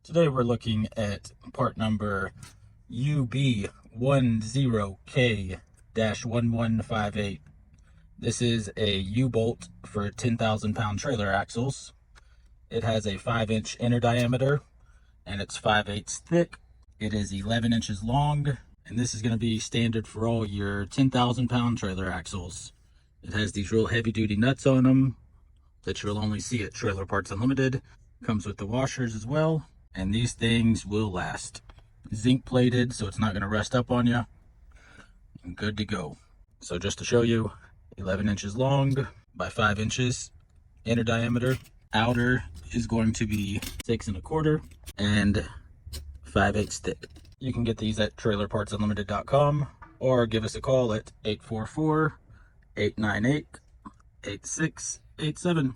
Today we're looking at part number UB10K-1158. This is a U-bolt for 10,000 pound trailer axles. It has a 5-inch inner diameter and it's 5/8 thick. It is 11 inches long, and this is going to be standard for all your 10,000 pound trailer axles. It has these real heavy duty nuts on them that you'll only see at Trailer Parts Unlimited. Comes with the washers as well, and these things will last. Zinc plated, so it's not going to rust up on you. And good to go. So just to show you, 11 inches long by 5 inches inner diameter. Outer is going to be 6 1/4 and 5/8 thick. You can get these at trailerpartsunlimited.com or give us a call at 844-898-8687.